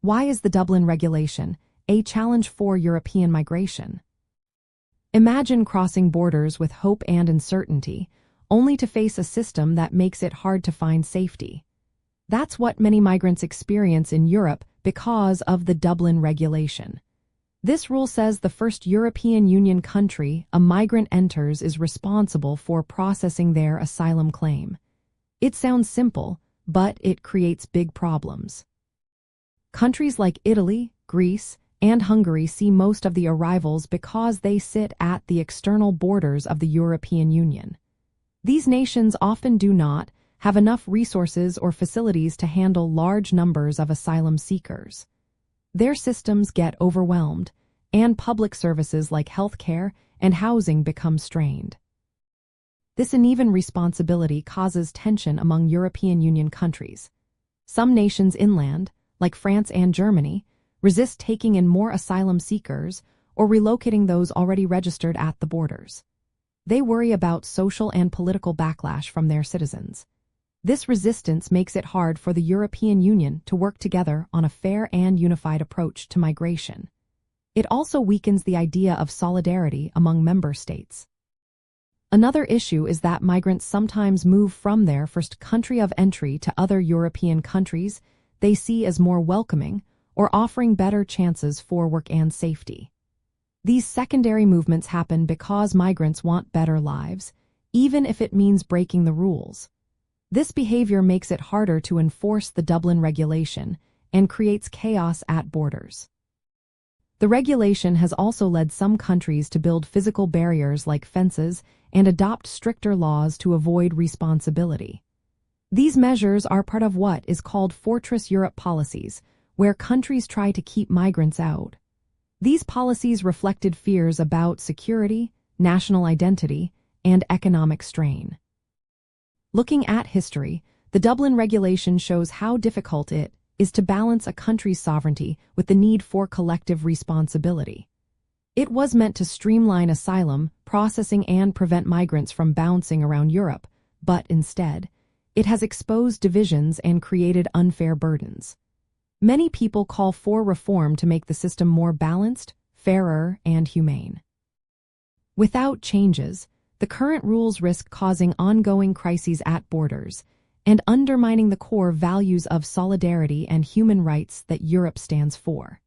Why is the Dublin regulation a challenge for European migration? Imagine crossing borders with hope and uncertainty, only to face a system that makes it hard to find safety. That's what many migrants experience in Europe because of the Dublin regulation. This rule says the first European Union country a migrant enters is responsible for processing their asylum claim. It sounds simple, but it creates big problems. Countries like Italy, Greece, and Hungary see most of the arrivals because they sit at the external borders of the European Union. These nations often do not have enough resources or facilities to handle large numbers of asylum seekers. Their systems get overwhelmed, and public services like healthcare and housing become strained. This uneven responsibility causes tension among European Union countries. Some nations inland, like France and Germany, resist taking in more asylum seekers or relocating those already registered at the borders. They worry about social and political backlash from their citizens. This resistance makes it hard for the European Union to work together on a fair and unified approach to migration. It also weakens the idea of solidarity among member states. Another issue is that migrants sometimes move from their first country of entry to other European countries they see as more welcoming or offering better chances for work and safety. These secondary movements happen because migrants want better lives, even if it means breaking the rules. This behavior makes it harder to enforce the Dublin regulation and creates chaos at borders. The regulation has also led some countries to build physical barriers like fences and adopt stricter laws to avoid responsibility. These measures are part of what is called Fortress Europe policies, where countries try to keep migrants out. These policies reflected fears about security, national identity, and economic strain. Looking at history, the Dublin regulation shows how difficult it is to balance a country's sovereignty with the need for collective responsibility. It was meant to streamline asylum processing and prevent migrants from bouncing around Europe, but instead, it has exposed divisions and created unfair burdens. Many people call for reform to make the system more balanced, fairer, and humane. Without changes, the current rules risk causing ongoing crises at borders and undermining the core values of solidarity and human rights that Europe stands for.